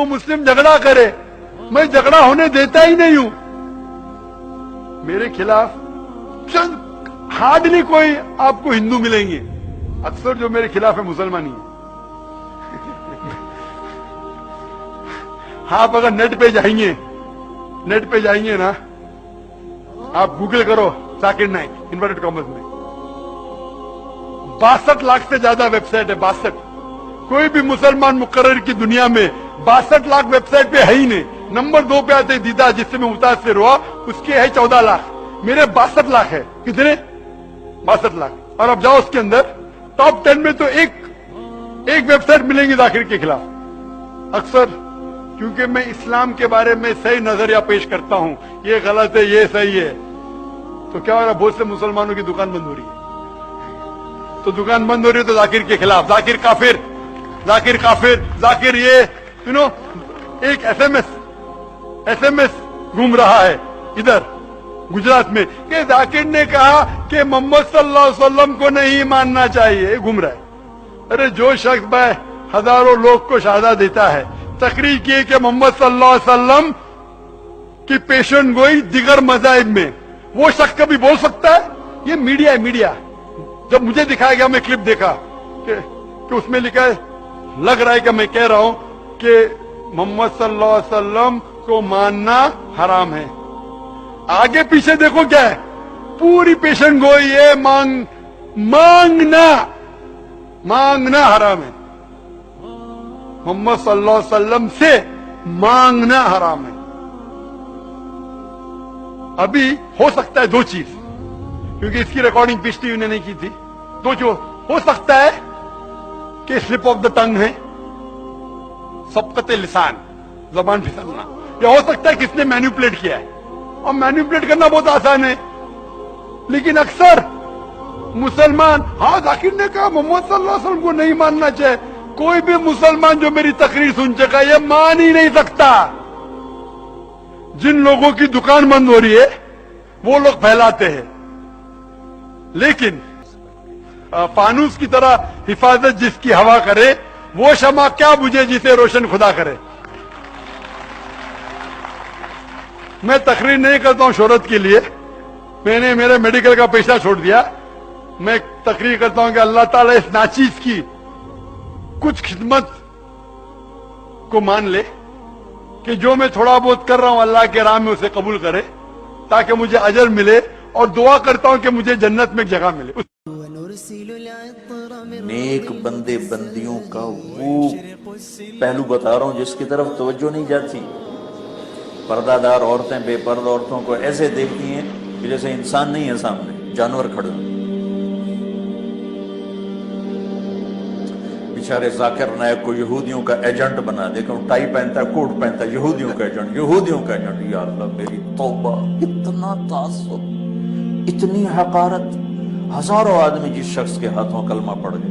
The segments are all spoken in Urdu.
ہندو مسلم جھگڑا کرے، میں جھگڑا ہونے دیتا ہی نہیں ہوں. میرے خلاف چند ہارڈلی کوئی آپ کو ہندو ملیں گے، اکثر جو میرے خلاف ہے مسلمان ہی ہیں. آپ اگر نیٹ پہ جائیں گے نا، آپ گوگل کرو ذاکر نائک انورٹڈ کامرس میں، 62 لاکھ سے زیادہ ویب سائٹ ہے. 62. کوئی بھی مسلمان مقرر کی دنیا میں 62 لاکھ ویب سائٹ پہ ہے ہی نہیں. نمبر 2 پہ آتے دیدا جس سے میں متاثر ہوا، اس کے ہے 14 لاکھ. میرے 62 لاکھ ہے. کتنے؟ 62 لاکھ. اور اب جاؤ اس کے اندر ٹاپ 10 میں تو ایک ویب سائٹ ملیں گی ذاکر کے خلاف. اکثر کیونکہ میں اسلام کے بارے میں صحیح نظریہ پیش کرتا ہوں، یہ غلط ہے یہ صحیح ہے، تو کیا ہو رہا ہے؟ بہت سے مسلمانوں کی دکان بند ہو رہی ہے. تو دکان بند ہو رہی ہے تو ذاکر کے خلاف، ذاکر کافر، ذاکر کافر، ذاکر یہ ایک ایس ایم ایس گھوم رہا ہے ادھر گجرات میں کہ ذاکر نے کہا کہ محمد صلی اللہ علیہ وسلم کو نہیں ماننا چاہیے. گھوم رہا ہے. ارے جو شخص بھائی ہزاروں لوگ کو شہادت دیتا ہے، تقریر کی کہ محمد صلی اللہ علیہ وسلم کی پیشن گوئی دیگر مذاہب میں، وہ شخص کبھی بول سکتا ہے؟ یہ میڈیا ہے، میڈیا. جب مجھے دکھایا گیا، میں کلپ دیکھا کہ اس میں لکھا ہے، لگ رہا ہے کہ میں کہہ رہا ہوں کہ محمد صلی اللہ علیہ وسلم کو ماننا حرام ہے. آگے پیچھے دیکھو کیا ہے، پوری پیشن گوئی ہے، مانگنا حرام ہے. محمد صلی اللہ علیہ وسلم سے مانگنا حرام ہے. ابھی ہو سکتا ہے 2 چیز، کیونکہ اس کی ریکارڈنگ پچھلی انہوں نے نہیں کی تھی. 2 جو ہو سکتا ہے کہ سلپ آف دا ٹنگ ہے، سبقت لسان، زبان پھسلنا، یا ہو سکتا ہے کہ اس نے مینیپولیٹ کیا ہے. اور مینیپولیٹ کرنا بہت آسان ہے، لیکن اکثر مسلمان، ہاں ذاکر نے کہا محمد صلی اللہ علیہ وسلم کو نہیں ماننا چاہیے. کوئی بھی مسلمان جو میری تقریر سن چکا یہ مان ہی نہیں سکتا. جن لوگوں کی دکان بند ہو رہی ہے وہ لوگ پھیلاتے ہیں، لیکن فانوس کی طرح حفاظت جس کی ہوا کرے، وہ شمع کیا بجھے جسے روشن خدا کرے. میں تقریر نہیں کرتا ہوں شہرت کے لیے، میں نے میرے میڈیکل کا پیشہ چھوڑ دیا. میں تقریر کرتا ہوں کہ اللہ تعالیٰ اس ناچیز کی کچھ خدمت کو مان لے، کہ جو میں تھوڑا بہت کر رہا ہوں اللہ کے راہ میں اسے قبول کرے، تاکہ مجھے اجر ملے، اور دعا کرتا ہوں کہ مجھے جنت میں ایک جگہ ملے. نیک بندے بندیوں کا وہ پہلو بتا رہا ہوں جس کی طرف توجہ نہیں جاتی. پردہ دار عورتیں بے پردہ عورتوں کو ایسے دیکھتی ہیں کہ جیسے انسان نہیں ہے سامنے، جانور کھڑے ہیں. بیچارے ذاکر نائک کو یہودیوں کا ایجنٹ بنا دے، کہ ٹائی پہنتا ہے، کوٹ پہنتا ہے، یہودیوں کا ایجنٹ، یہودیوں کا ایجنٹ. یا اللہ میری توبہ، اتنا تعصب، اتنی حقارت. ہزاروں آدمی جس شخص کے ہاتھوں کلمہ پڑھ گئے،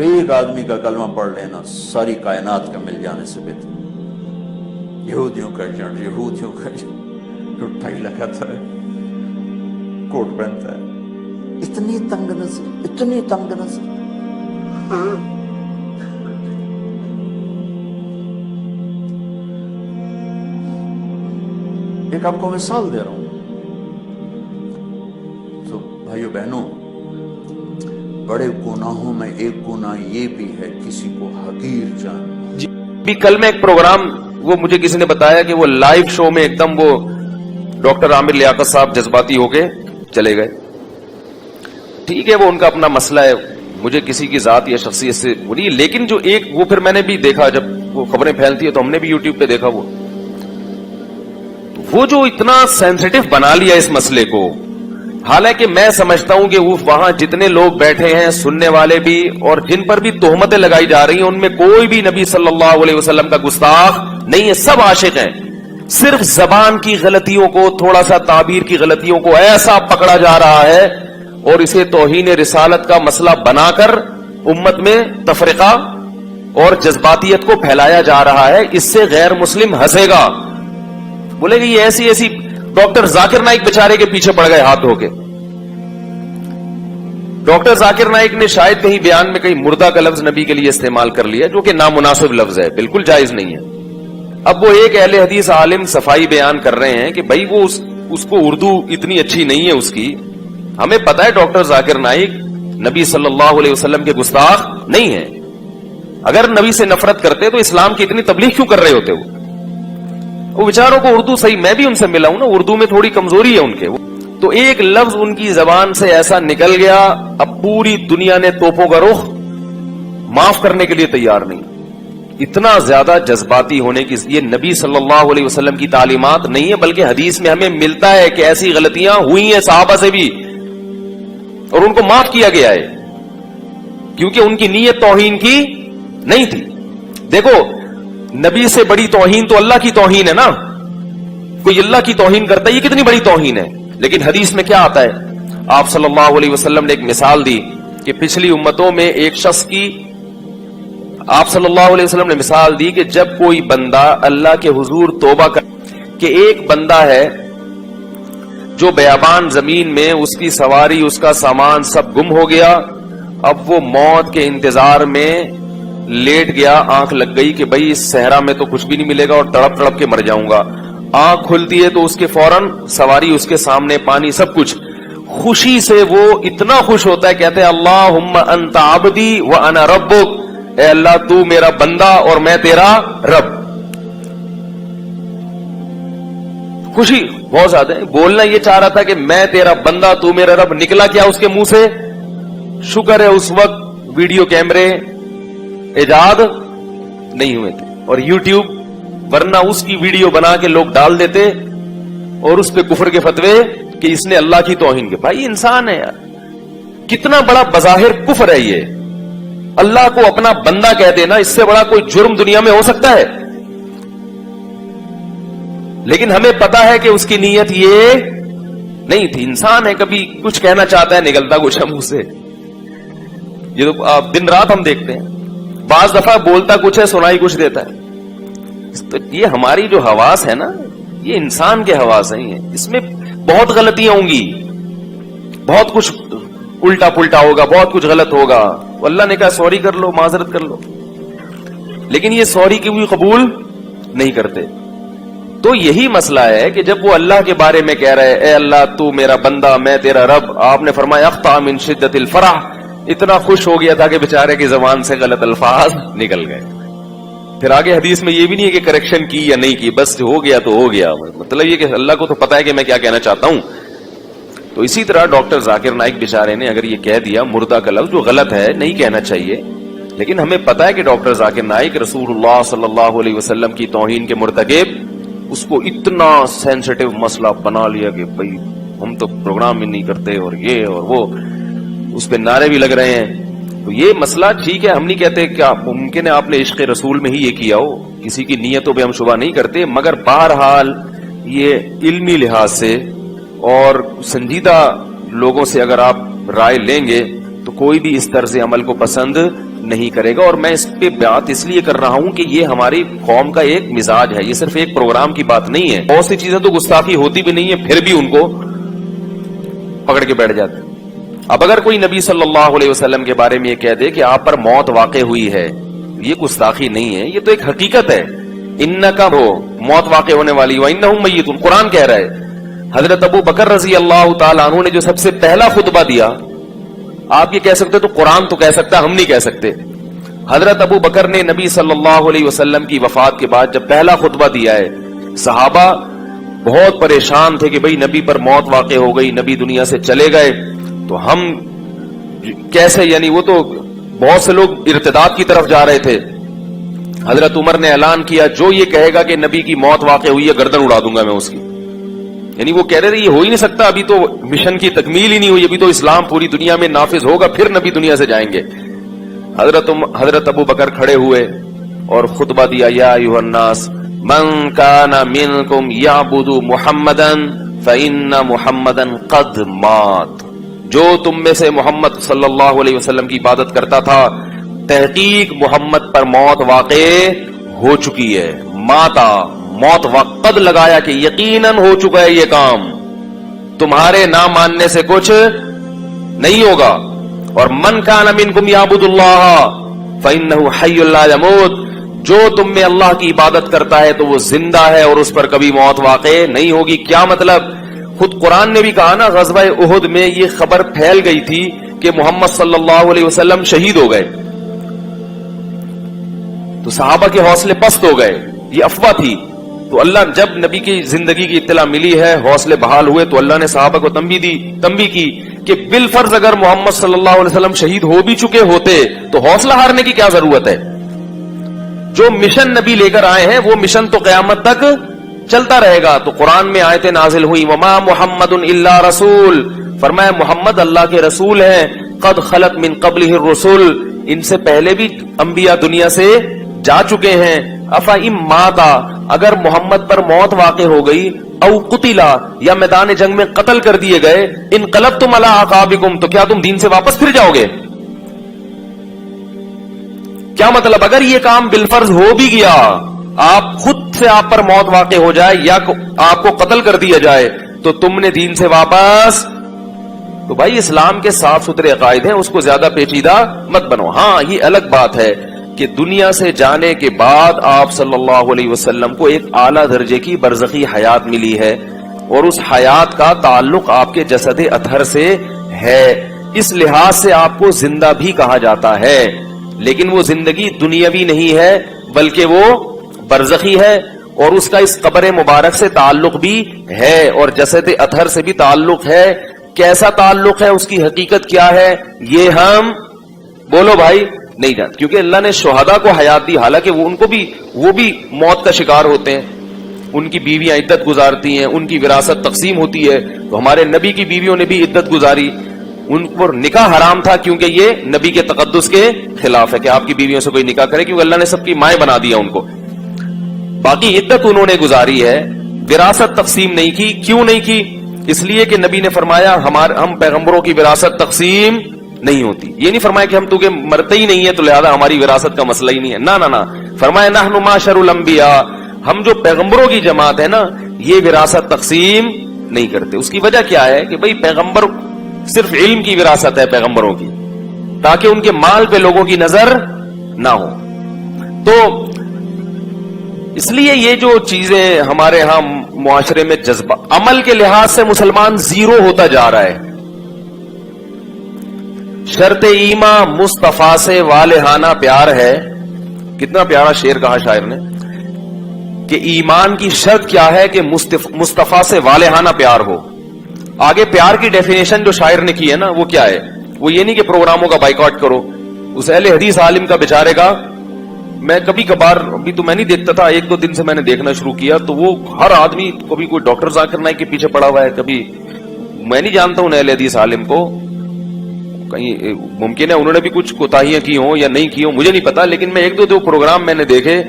ایک آدمی کا کلمہ پڑھ لینا ساری کائنات کا مل جانے سے بہتر. یہودیوں کا ایجنٹ، یہودیوں کا ایجنٹ، جو ٹائی لگاتا ہے، کوٹ پہنتا ہے. اتنی تنگ نظر، اتنی تنگ نظر. ایک آپ کو مثال دے رہا ہوں. تو بھائیو بہنوں، بڑے گناہوں میں ایک گناہ یہ بھی ہے کسی کو حقیر جان. جی بھی کل میں ایک پروگرام، وہ مجھے کسی نے بتایا کہ وہ لائیو شو میں ایک دم وہ ڈاکٹر عامر لیاقت صاحب جذباتی ہو کے چلے گئے. ٹھیک ہے، وہ ان کا اپنا مسئلہ ہے، مجھے کسی کی ذات یا شخصیت سے وہ نہیں. لیکن جو ایک وہ پھر میں نے بھی دیکھا، جب وہ خبریں پھیلتی ہے تو ہم نے بھی یوٹیوب پہ دیکھا، وہ جو اتنا سینسیٹیو بنا لیا اس مسئلے کو. حالانکہ میں سمجھتا ہوں کہ وہ وہاں جتنے لوگ بیٹھے ہیں، سننے والے بھی اور جن پر بھی تہمتیں لگائی جا رہی ہیں، ان میں کوئی بھی نبی صلی اللہ علیہ وسلم کا گستاخ نہیں ہے، سب عاشق ہیں. صرف زبان کی غلطیوں کو، تھوڑا سا تعبیر کی غلطیوں کو ایسا پکڑا جا رہا ہے اور اسے توہین رسالت کا مسئلہ بنا کر امت میں تفرقہ اور جذباتیت کو پھیلایا جا رہا ہے. اس سے غیر مسلم ہنسے گا، بولے گی یہ ایسی ایسی. ڈاکٹر ذاکر نائک بیچارے کے پیچھے پڑ گئے ہاتھ دھو کے. ڈاکٹر ذاکر نائک نے شاید کہیں بیان میں کہیں مردہ کا لفظ نبی کے لیے استعمال کر لیا، جو کہ نامناسب لفظ ہے، بالکل جائز نہیں ہے. اب وہ ایک اہل حدیث عالم صفائی بیان کر رہے ہیں کہ بھائی وہ اس کو اردو اتنی اچھی نہیں ہے اس کی. ہمیں پتا ہے ڈاکٹر ذاکر نائک نبی صلی اللہ علیہ وسلم کے گستاخ نہیں ہیں. اگر نبی سے نفرت کرتے تو اسلام کی اتنی تبلیغ کیوں کر رہے ہوتے؟ وہ بیچاروں کو اردو صحیح، میں بھی ان سے ملا ہوں نا، اردو میں تھوڑی کمزوری ہے ان کے. تو ایک لفظ ان کی زبان سے ایسا نکل گیا، اب پوری دنیا نے توپوں کا رخ معاف کرنے کے لیے تیار نہیں. اتنا زیادہ جذباتی ہونے کی یہ نبی صلی اللہ علیہ وسلم کی تعلیمات نہیں ہے، بلکہ حدیث میں ہمیں ملتا ہے کہ ایسی غلطیاں ہوئی ہیں صحابہ سے بھی اور ان کو معاف کیا گیا ہے، کیونکہ ان کی نیت توہین کی نہیں تھی. دیکھو نبی سے بڑی توہین تو اللہ کی توہین ہے نا. کوئی اللہ کی توہین کرتا ہے، یہ کتنی بڑی توہین ہے. لیکن حدیث میں کیا آتا ہے؟ آپ صلی اللہ علیہ وسلم نے ایک مثال دی کہ پچھلی امتوں میں ایک شخص کی، آپ صلی اللہ علیہ وسلم نے مثال دی کہ جب کوئی بندہ اللہ کے حضور توبہ کر، کہ ایک بندہ ہے جو بیابان زمین میں اس کی سواری اس کا سامان سب گم ہو گیا، اب وہ موت کے انتظار میں لیٹ گیا، آنکھ لگ گئی کہ بھئی اس صحرا میں تو کچھ بھی نہیں ملے گا اور تڑپ تڑپ کے مر جاؤں گا. آنکھ کھلتی ہے تو اس کے فوراً سواری اس کے سامنے، پانی سب کچھ. خوشی سے وہ اتنا خوش ہوتا ہے، کہتے ہیں اللہم انت عبدی وانا ربک، اے اللہ تو میرا بندہ اور میں تیرا رب. خوشی بہت زیادہ ہے. بولنا یہ چاہ رہا تھا کہ میں تیرا بندہ تو میرا رب، نکلا کیا اس کے منہ سے؟ شکر ہے اس وقت ویڈیو کیمرے ایجاد نہیں ہوئے تھے اور یوٹیوب، ورنہ اس کی ویڈیو بنا کے لوگ ڈال دیتے اور اس پہ کفر کے فتوے کہ اس نے اللہ کی توہین کی. بھائی انسان ہے یار، کتنا بڑا بظاہر کفر ہے یہ. اللہ کو اپنا بندہ کہہ دینا، اس سے بڑا کوئی جرم دنیا میں ہو سکتا ہے؟ لیکن ہمیں پتا ہے کہ اس کی نیت یہ نہیں تھی. انسان ہے، کبھی کچھ کہنا چاہتا ہے نکلتا کچھ منہ سے. یہ تو دن رات ہم دیکھتے ہیں. بعض دفعہ بولتا کچھ ہے، سنائی کچھ دیتا ہے. تو یہ ہماری جو حواس ہے نا، یہ انسان کے حواس ہیں، اس میں بہت غلطیاں ہوں گی، بہت کچھ الٹا پلٹا ہوگا، بہت کچھ غلط ہوگا. اللہ نے کہا سوری کر لو، معذرت کر لو، لیکن یہ سوری کی بھی قبول نہیں کرتے. تو یہی مسئلہ ہے کہ جب وہ اللہ کے بارے میں کہہ رہے اے اللہ تو میرا بندہ میں تیرا رب، آپ نے فرمایا اخطا من شدت الفرح، اتنا خوش ہو گیا تھا کہ بیچارے کی زبان سے غلط الفاظ نکل گئے. پھر آگے حدیث میں یہ بھی نہیں ہے کہ کریکشن کی یا نہیں کی، بس ہو گیا تو ہو گیا. مطلب یہ کہ اللہ کو تو پتا ہے کہ میں کیا کہنا چاہتا ہوں. تو اسی طرح ڈاکٹر ذاکر نائک بیچارے نے اگر یہ کہہ دیا مردہ کا لفظ، جو غلط ہے، نہیں کہنا چاہیے، لیکن ہمیں پتا ہے کہ ڈاکٹر ذاکر نائک رسول اللہ صلی اللہ علیہ وسلم کی توہین کے مرتکب، اس کو اتنا سینسٹیو مسئلہ بنا لیا کہ بھئی ہم تو پروگرام ہی نہیں کرتے اور یہ اور وہ، اس پہ نعرے بھی لگ رہے ہیں. تو یہ مسئلہ ٹھیک ہے، ہم نہیں کہتے کیا ممکن ہے آپ نے عشق رسول میں ہی یہ کیا ہو، کسی کی نیتوں پہ ہم شبہ نہیں کرتے، مگر بہرحال یہ علمی لحاظ سے اور سنجیدہ لوگوں سے اگر آپ رائے لیں گے تو کوئی بھی اس طرز عمل کو پسند نہیں کرے گا. اور میں اس پہ بات اس لیے کر رہا ہوں کہ یہ ہماری قوم کا ایک مزاج ہے، یہ صرف ایک پروگرام کی بات نہیں ہے. بہت سی چیزیں تو گستاخی ہوتی بھی نہیں ہے، پھر بھی ان کو پکڑ کے بیٹھ جاتے ہیں. اب اگر کوئی نبی صلی اللہ علیہ وسلم کے بارے میں یہ کہہ دے کہ آپ پر موت واقع ہوئی ہے، یہ گستاخی نہیں ہے، یہ تو ایک حقیقت ہے. انکا ہو موت واقع ہونے والی، وانہم میتون، قرآن کہہ رہا ہے. حضرت ابو بکر رضی اللہ تعالیٰ عنہ نے جو سب سے پہلا خطبہ دیا، آپ یہ کہہ سکتے تو قرآن تو کہہ سکتا، ہم نہیں کہہ سکتے. حضرت ابو بکر نے نبی صلی اللہ علیہ وسلم کی وفات کے بعد جب پہلا خطبہ دیا ہے، صحابہ بہت پریشان تھے کہ بھئی نبی پر موت واقع ہو گئی، نبی دنیا سے چلے گئے، تو ہم کیسے، یعنی وہ تو بہت سے لوگ ارتداد کی طرف جا رہے تھے. حضرت عمر نے اعلان کیا جو یہ کہے گا کہ نبی کی موت واقع ہوئی ہے گردن اڑا دوں گا میں اس کی. یعنی وہ کہہ رہے تھے یہ ہو ہی نہیں سکتا، ابھی تو مشن کی تکمیل ہی نہیں ہوئی، ابھی تو اسلام پوری دنیا میں نافذ ہوگا پھر نبی دنیا سے جائیں گے. حضرت ابو بکر کھڑے ہوئے اور خطبہ دیا، یا ایھا الناس من کان منکم یعبد محمدا فإن محمدا قد مات. جو تم میں سے محمد صلی اللہ علیہ وسلم کی عبادت کرتا تھا، تحقیق محمد پر موت واقع ہو چکی ہے. ماتا، موت وقت لگایا کہ یقیناً ہو چکا ہے یہ کام، تمہارے نہ ماننے سے کچھ نہیں ہوگا. اور من کان منکم یعبد اللہ فإنہ حی لا یموت، جو تم میں اللہ کی عبادت کرتا ہے تو وہ زندہ ہے اور اس پر کبھی موت واقع نہیں ہوگی. کیا مطلب؟ خود قرآن نے بھی کہا نا, غزوہ احد میں یہ خبر پھیل گئی تھی کہ محمد صلی اللہ علیہ وسلم شہید ہو گئے, تو صحابہ کے حوصلے پست ہو گئے, یہ افواہ تھی. تو اللہ جب نبی کی زندگی کی اطلاع ملی ہے, حوصلے بحال ہوئے, تو اللہ نے صحابہ کو تنبیہ کی کہ بالفرض اگر محمد صلی اللہ علیہ وسلم شہید ہو بھی چکے ہوتے تو حوصلہ ہارنے کی کیا ضرورت ہے. جو مشن نبی لے کر آئے ہیں وہ مشن تو قیامت تک چلتا رہے گا. تو قرآن میں آیتیں نازل ہوئی, وما محمد الا رسول, فرمایا محمد اللہ کے رسول ہیں, قد خلت من قبلہ الرسل, ان سے پہلے بھی انبیاء دنیا سے جا چکے ہیں. افئن ماتا, اگر محمد پر موت واقع ہو گئی, او قتلا, یا میدان جنگ میں قتل کر دیے گئے, انقلبتم علی اعقابکم, تو کیا تم دین سے واپس پھر جاؤ گے؟ کیا مطلب؟ اگر یہ کام بالفرض ہو بھی گیا, آپ خود سے آپ پر موت واقع ہو جائے یا آپ کو قتل کر دیا جائے, تو تم نے دین سے واپس. تو بھائی اسلام کے صاف ستھرے عقائد ہیں, اس کو زیادہ پیچیدہ مت بنو. ہاں یہ الگ بات ہے کہ دنیا سے جانے کے بعد آپ صلی اللہ علیہ وسلم کو ایک اعلیٰ درجے کی برزخی حیات ملی ہے, اور اس حیات کا تعلق آپ کے جسد اطہر سے ہے, اس لحاظ سے آپ کو زندہ بھی کہا جاتا ہے. لیکن وہ زندگی دنیاوی نہیں ہے بلکہ وہ برزخی ہے, اور اس کا اس قبر مبارک سے تعلق بھی ہے, اور جسد اطہر سے بھی تعلق ہے. کیسا تعلق ہے, اس کی حقیقت کیا ہے, یہ ہم بولو بھائی نہیں جانتے, کیونکہ اللہ نے شہداء کو حیات دی, حالانکہ وہ بھی موت کا شکار ہوتے ہیں, ان کی بیویاں عدت گزارتی ہیں, ان کی وراثت تقسیم ہوتی ہے. تو ہمارے نبی کی بیویوں نے بھی عدت گزاری, ان پر نکاح حرام تھا کیونکہ یہ نبی کے تقدس کے خلاف ہے کہ آپ کی بیویوں سے کوئی نکاح کرے, کیونکہ اللہ نے سب کی مائیں بنا دیا ان کو. باقی عدت انہوں نے گزاری ہے, وراثت تقسیم نہیں کی. کیوں نہیں کی؟ اس لیے کہ نبی نے فرمایا ہم پیغمبروں کی وراثت تقسیم نہیں ہوتی. یہ نہیں فرمایا کہ ہم تو کہ مرتے ہی نہیں ہے تو لہذا ہماری وراثت کا مسئلہ ہی نہیں ہے, نہ. فرمایا نحن معاشر الانبیاء, ہم جو پیغمبروں کی جماعت ہے نا, یہ وراثت تقسیم نہیں کرتے. اس کی وجہ کیا ہے کہ بھئی پیغمبر صرف علم کی وراثت ہے پیغمبروں کی, تاکہ ان کے مال پہ لوگوں کی نظر نہ ہو. تو اس لیے یہ جو چیزیں ہمارے ہاں معاشرے میں جذبہ, عمل کے لحاظ سے مسلمان زیرو ہوتا جا رہا ہے. شرط ایمان مصطفیٰ سے والہانہ پیار ہے. کتنا پیارا شعر کہا شاعر نے کہ ایمان کی شرط کیا ہے کہ مصطفیٰ سے والہانہ پیار ہو. آگے پیار کی ڈیفینیشن جو شاعر نے کی ہے نا, وہ کیا ہے؟ وہ یہ نہیں کہ پروگراموں کا بائیکاٹ کرو. اس اہل حدیث عالم کا بیچارے کا, میں کبھی کبھار, ابھی تو میں نہیں دیکھتا تھا, 1-2 دن سے میں نے دیکھنا شروع کیا, تو وہ ہر آدمی کبھی کوئی ڈاکٹر ذاکر نائک کے پیچھے پڑا ہوا ہے, کبھی میں نہیں جانتا ہوں اہل حدیث عالم کو, کہیں ممکن ہے انہوں نے بھی کچھ کوتاہیاں کی ہوں یا نہیں کی ہوں, مجھے نہیں پتا. لیکن میں 1-2 پروگرام میں نے دیکھے,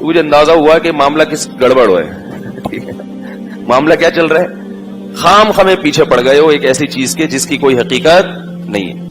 مجھے اندازہ ہوا کہ معاملہ کس گڑبڑ ہوا ہے. معاملہ کیا چل رہا ہے؟ خام خامے پیچھے پڑ گئے ہو ایک ایسی چیز کے جس کی کوئی حقیقت نہیں ہے.